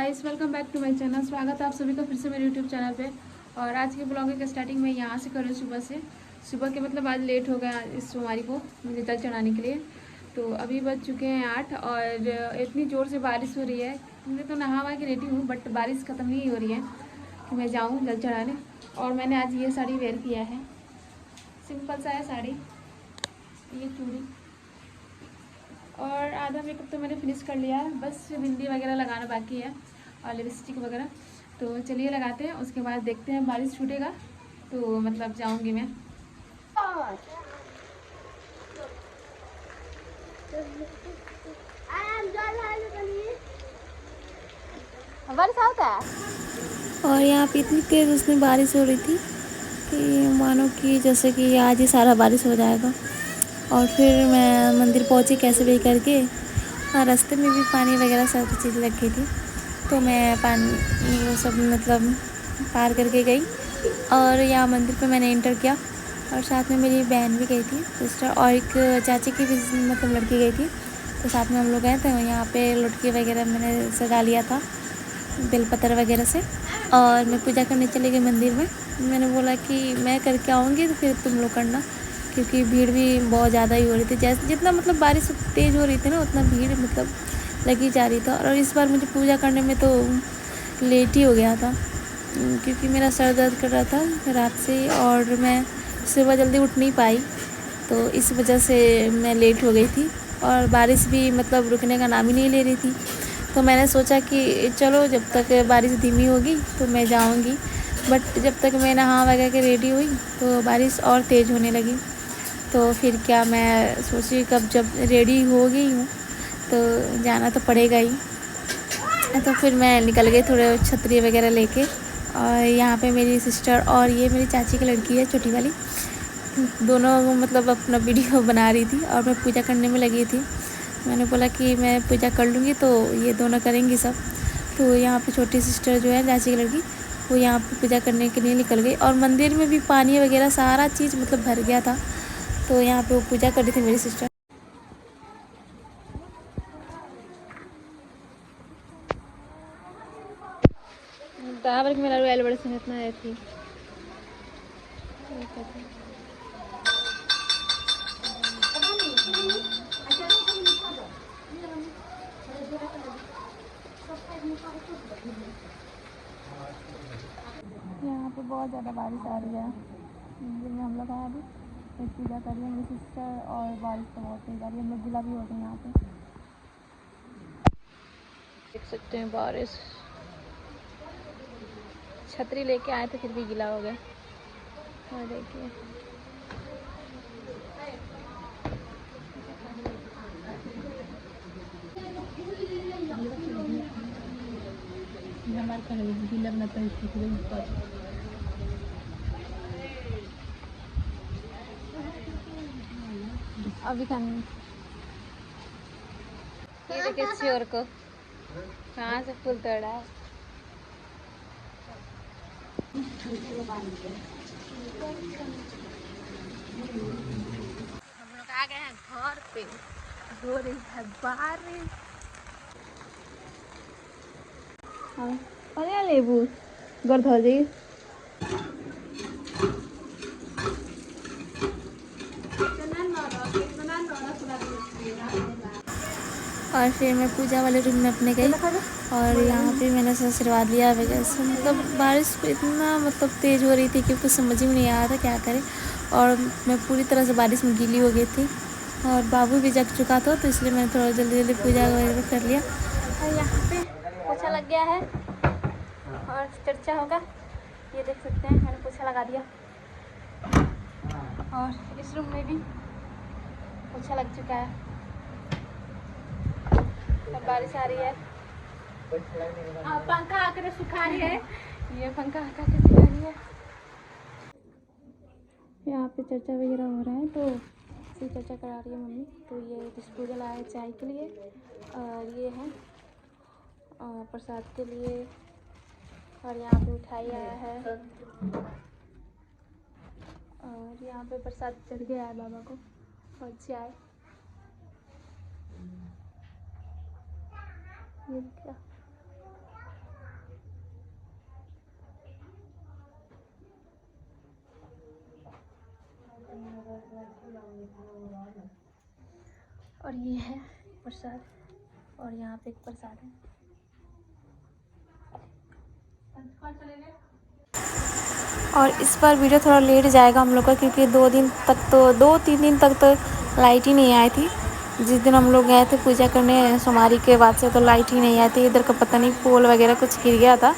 Guys, welcome back to my channel. स्वागत है आप सभी का फिर से मेरे यूट्यूब चैनल पे। और आज के ब्लॉग की स्टार्टिंग मैं यहाँ से कर रही हूँ सुबह से। सुबह के मतलब आज लेट हो गया इस सोमवारी को मुझे जल चढ़ाने के लिए। तो अभी बज चुके हैं 8 और इतनी ज़ोर से बारिश हो रही है। मैं तो नहा वहा के रेडी हूँ बट बारिश ख़त्म नहीं हो रही है कि मैं जाऊँ जल चढ़ाने। और मैंने आज ये साड़ी वेयर किया है, सिंपल सा है साड़ी, ये चूड़ी। और आधा मेकअप तो मैंने फिनिश कर लिया है, बस बिंदी वगैरह लगाना बाकी है और लिपस्टिक वगैरह। तो चलिए लगाते हैं, उसके बाद देखते हैं बारिश छूटेगा तो मतलब जाऊंगी मैं। बारिश होता है और यहाँ पे इतनी तेज़ उसमें बारिश हो रही थी कि मानो कि जैसे कि आज ही सारा बारिश हो जाएगा। और फिर मैं मंदिर पहुँची कैसे भी करके, और रास्ते में भी पानी वगैरह सब चीज़ लग गई थी। तो मैं पानी वो सब मतलब पार करके गई और यहाँ मंदिर पे मैंने इंटर किया। और साथ में मेरी बहन भी गई थी, सिस्टर, और एक चाची की भी मतलब लड़की गई थी। तो साथ में हम लोग गए थे। यहाँ पे लुटकी वगैरह मैंने सजा लिया था बेलपत्र वगैरह से। और मैं पूजा करने चली गई मंदिर में। मैंने बोला कि मैं करके आऊँगी तो फिर तुम लोग करना, क्योंकि भीड़ भी बहुत ज़्यादा ही हो रही थी। जैसे जितना मतलब बारिश तेज़ हो रही थी ना, उतना भीड़ मतलब लगी जा रही था। और इस बार मुझे पूजा करने में तो लेट ही हो गया था, क्योंकि मेरा सर दर्द कर रहा था रात से और मैं सुबह जल्दी उठ नहीं पाई। तो इस वजह से मैं लेट हो गई थी और बारिश भी मतलब रुकने का नाम ही नहीं ले रही थी। तो मैंने सोचा कि चलो जब तक बारिश धीमी होगी तो मैं जाऊंगी। बट जब तक मैं नहा वगैरह के रेडी हुई तो बारिश और तेज़ होने लगी। तो फिर क्या, मैं सोची कब जब रेडी हो गई हूँ तो जाना तो पड़ेगा ही। तो फिर मैं निकल गई थोड़े छतरी वगैरह लेके। और यहाँ पे मेरी सिस्टर और ये मेरी चाची की लड़की है छोटी वाली, दोनों मतलब अपना वीडियो बना रही थी और मैं पूजा करने में लगी थी। मैंने बोला कि मैं पूजा कर लूँगी तो ये दोनों करेंगी सब। तो यहाँ पे छोटी सिस्टर जो है चाची की लड़की, वो यहाँ पे पूजा करने के लिए निकल गई। और मंदिर में भी पानी वगैरह सारा चीज़ मतलब भर गया था। तो यहाँ पे वो पूजा कर रही थी मेरी सिस्टर। ड्राइवर की मेरा रोयल बड़े से इतना है थी। यहाँ पे बहुत ज़्यादा बारिश आ रही है। मंदिर में हम लोग आए अभी, फिर पूजा कर रही है मेरी सिस्टर और बारिश तो बहुत तेज़ आ रही है। हम लोग गिला भी हो गए यहाँ पे, देख सकते हैं बारिश। छतरी लेके आए थे फिर भी गिला हो गए। और देखिए अभी ये देखिए चोर को कहाँ से फूल तोड़ा है। हम लोग आ गए हैं घर पे, हो रही है बारिश। हाँ, क्या लेबू गर्द हो जाइए। और फिर मैं पूजा वाले रूम में अपने गई और यहाँ पे मैंने सब आशीर्वाद लिया वगैरह से। मतलब बारिश इतना मतलब तेज़ हो रही थी कि कुछ समझ में नहीं आ रहा था क्या करें। और मैं पूरी तरह से बारिश में गीली हो गई थी और बाबू भी जग चुका था, तो इसलिए मैंने थोड़ा जल्दी जल्दी पूजा वगैरह कर लिया। और यहाँ पे पोछा लग गया है और चर्चा होगा, ये देख सकते हैं मैंने पोछा लगा दिया। और इस रूम में भी पोछा लग चुका है। अब बारिश आ रही है, पंखा आकर सुखा रही है, ये पंखा आकर सुखा रही है। यहाँ पे चर्चा वगैरह हो रहा है तो इसे चर्चा करा रही है मम्मी। तो ये डिस्पोजल आया है चाय के लिए और ये है प्रसाद के लिए। और यहाँ पे मिठाई आया है और यहाँ पे प्रसाद चढ़ गया है बाबा को और चाय। ये क्या और ये है प्रसाद, और यहाँ पे एक प्रसाद है। और इस बार वीडियो थोड़ा लेट जाएगा हम लोग का, क्योंकि 2-3 दिन तक तो लाइट ही नहीं आई थी। जिस दिन हम लोग गए थे पूजा करने सोमवारी के बाद से, तो लाइट ही नहीं आई थी। इधर का पता नहीं पोल वगैरह कुछ गिर गया था,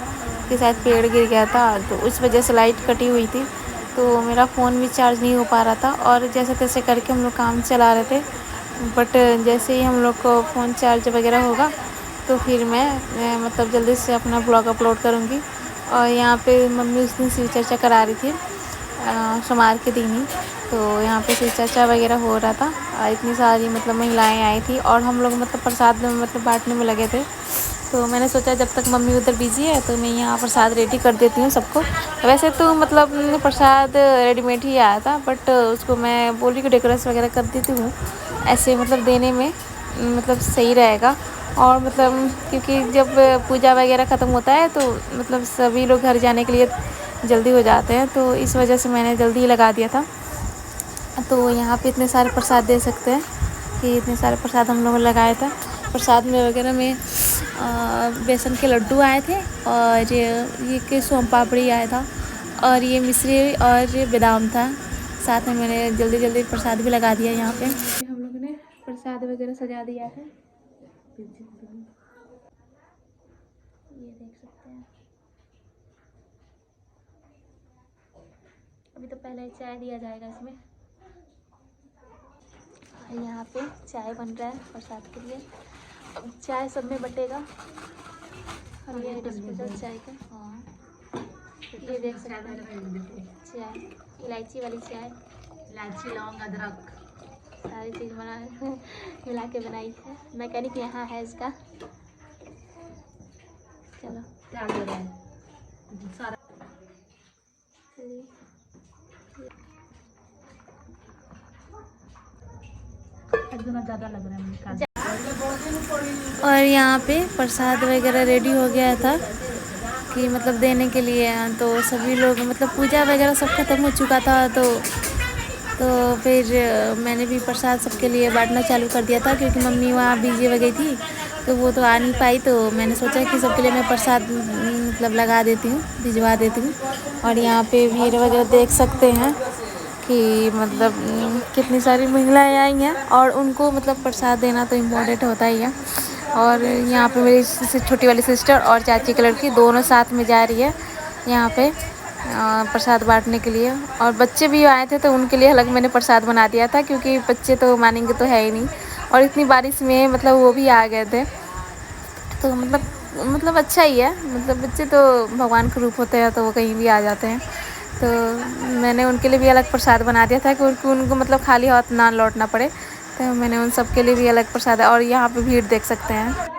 कि शायद पेड़ गिर गया था, तो उस वजह से लाइट कटी हुई थी। तो मेरा फ़ोन भी चार्ज नहीं हो पा रहा था, और जैसे तैसे करके हम लोग काम चला रहे थे। बट जैसे ही हम लोग को फ़ोन चार्ज वगैरह होगा तो फिर मैं मतलब जल्दी से अपना ब्लॉग अपलोड करूँगी। और यहाँ पे मम्मी उस दिन शिव चर्चा करा रही थी सोमवार के दिन ही, तो यहाँ पे शिव चर्चा वगैरह हो रहा था। इतनी सारी मतलब महिलाएं आई थी, और हम लोग मतलब प्रसाद मतलब बांटने में लगे थे। तो मैंने सोचा जब तक मम्मी उधर बिजी है तो मैं यहाँ प्रसाद रेडी कर देती हूँ सबको। वैसे तो मतलब प्रसाद रेडीमेड ही आया था, बट उसको मैं बोल रही कि डेकोरेशन वगैरह कर देती हूँ, ऐसे मतलब देने में मतलब सही रहेगा। और मतलब क्योंकि जब पूजा वगैरह ख़त्म होता है तो मतलब सभी लोग घर जाने के लिए जल्दी हो जाते हैं, तो इस वजह से मैंने जल्दी ही लगा दिया था। तो यहाँ पे इतने सारे प्रसाद दे सकते हैं कि इतने सारे प्रसाद हम लोगों ने लगाया था। प्रसाद में वगैरह में बेसन के लड्डू आए थे, और ये के सोम पापड़ी आया था, और ये मिश्री और बादाम था। साथ में मैंने जल्दी जल्दी प्रसाद भी लगा दिया यहाँ पे। हम लोगों ने प्रसाद वगैरह सजा दिया है, ये देख सकते हैं। अभी तो पहले चाय दिया जाएगा इसमें। यहाँ पे चाय बन रहा है प्रसाद के लिए। अब चाय सब में बटेगा, और ये स्पेशल चाय का। हाँ, ये देख सकते हैं चाय, इलायची वाली चाय, इलायची लौंग अदरक सारी चीज़ बना मिला के बनाई है। मैकेनिक यहाँ है इसका। चलो डाल दे रहे हैं सारा। चलिए। ज़्यादा लग रहा है। और यहाँ पे प्रसाद वगैरह रेडी हो गया था कि मतलब देने के लिए, तो सभी लोग मतलब पूजा वगैरह सब खत्म हो चुका था। तो फिर मैंने भी प्रसाद सबके लिए बांटना चालू कर दिया था, क्योंकि मम्मी वहाँ बिजी हो गई थी तो वो तो आ नहीं पाई। तो मैंने सोचा कि सबके लिए मैं प्रसाद मतलब लगा देती हूँ, भिजवा देती हूँ। और यहाँ पे भीड़ वगैरह देख सकते हैं कि मतलब कितनी सारी महिलाएं आई हैं, और उनको मतलब प्रसाद देना तो इम्पोर्टेंट होता ही है। और यहाँ पे मेरी छोटी वाली सिस्टर और चाची की लड़की दोनों साथ में जा रही है यहाँ पे प्रसाद बांटने के लिए। और बच्चे भी आए थे तो उनके लिए अलग मैंने प्रसाद बना दिया था, क्योंकि बच्चे तो मानेंगे तो है ही नहीं, और इतनी बारिश में मतलब वो भी आ गए थे। तो मतलब अच्छा ही है, मतलब बच्चे तो भगवान के रूप होते हैं, तो वो कहीं भी आ जाते हैं। तो मैंने उनके लिए भी अलग प्रसाद बना दिया था कि उनको मतलब खाली हाथ ना लौटना पड़े, तो मैंने उन सब के लिए भी अलग प्रसाद। और यहाँ पे भीड़ देख सकते हैं।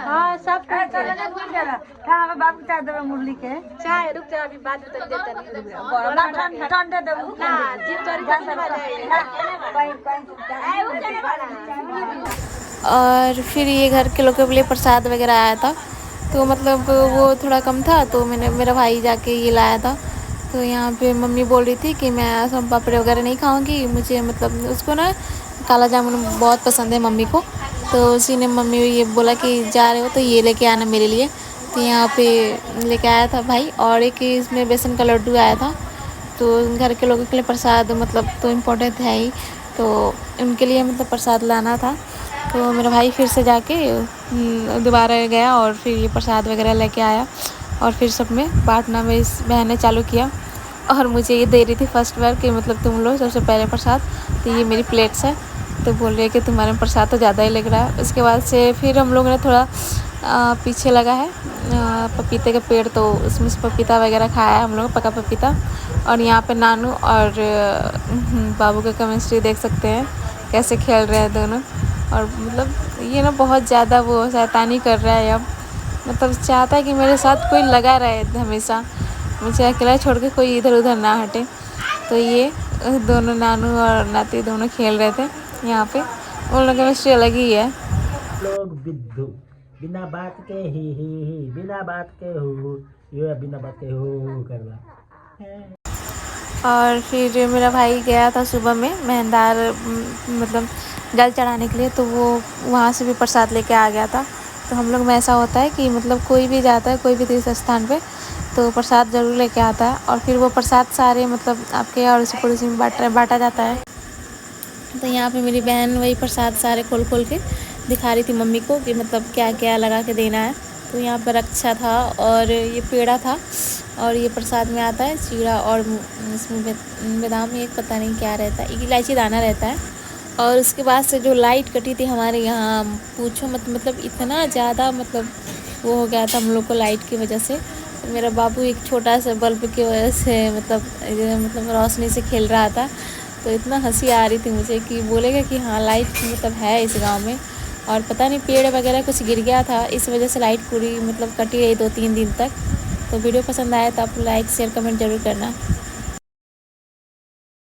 हाँ सब बाबू चाय देवे मुरली के चाय रुक जा अभी बाद में देते ठंडे दे और फिर ये घर के लोगों के लिए प्रसाद वगैरह आया था, तो मतलब वो थोड़ा कम था, तो मेरा भाई जाके ये लाया था। तो यहाँ पे मम्मी बोल रही थी कि मैं सोम पापड़ी वगैरह नहीं खाऊंगी, मुझे मतलब उसको ना काला जामुन बहुत पसंद है मम्मी को। तो उसी ने मम्मी ये बोला कि जा रहे हो तो ये लेके आना मेरे लिए। तो यहाँ पे लेके आया था भाई, और एक इसमें बेसन का लड्डू आया था। तो घर के लोगों के लिए प्रसाद मतलब तो इम्पोर्टेंट है ही, तो उनके लिए मतलब प्रसाद लाना था। तो मेरा भाई फिर से जाके दोबारा गया और फिर ये प्रसाद वगैरह लेके आया, और फिर सब में बांटना मेरी बहन ने चालू किया। और मुझे ये दे रही थी फर्स्ट बार कि मतलब तुम लो सबसे पहले प्रसाद, तो ये मेरी प्लेट्स है। तो बोल रही है कि तुम्हारे प्रसाद तो ज़्यादा ही लग रहा है। उसके बाद से फिर हम लोगों ने थोड़ा पीछे लगा है पपीते का पेड़, तो उसमें से पपीता वगैरह खाया है हम लोग, पका पपीता। और यहाँ पे नानू और बाबू का केमिस्ट्री देख सकते हैं कैसे खेल रहे हैं दोनों। और मतलब ये ना बहुत ज़्यादा वो शैतानी कर रहा है, अब मतलब चाहता है कि मेरे साथ कोई लगा रहे हमेशा, मुझे अकेला छोड़ के कोई इधर उधर ना हटे। तो ये दोनों नानू और नाती दोनों खेल रहे थे यहाँ पे, उन लोगों का केमिस्ट्री अलग ही है। लोग बिद्धू, बिना बात के ही, बिना बात के हो, ये बिना बात के हो करना। और फिर मेरा भाई गया था सुबह में मेहंदार मतलब जल चढ़ाने के लिए, तो वो वहाँ से भी प्रसाद लेके आ गया था। तो हम लोग में ऐसा होता है कि मतलब कोई भी जाता है कोई भी तीर्थ स्थान पे तो प्रसाद ज़रूर लेके आता है, और फिर वो प्रसाद सारे मतलब आपके अड़ोसी पड़ोसी में बांटा जाता है। तो यहाँ पे मेरी बहन वही प्रसाद सारे खोल खोल के दिखा रही थी मम्मी को कि मतलब क्या क्या लगा के देना है। तो यहाँ पर रक्षा था और ये पेड़ा था, और ये प्रसाद में आता है चीड़ा, और इसमें बादाम में एक पता नहीं क्या रहता है, इलायची दाना रहता है। और उसके बाद से जो लाइट कटी थी हमारे यहाँ, पूछो मत, मतलब इतना ज़्यादा मतलब वो हो गया था हम लोग को लाइट की वजह से। मेरा बाबू एक छोटा सा बल्ब की वजह से मतलब रोशनी से खेल रहा था, तो इतना हंसी आ रही थी मुझे कि बोलेगा कि हाँ लाइट मतलब है इस गांव में। और पता नहीं पेड़ वगैरह कुछ गिर गया था, इस वजह से लाइट पूरी मतलब कटी रही 2-3 दिन तक। तो वीडियो पसंद आया तो आप लाइक शेयर कमेंट ज़रूर करना।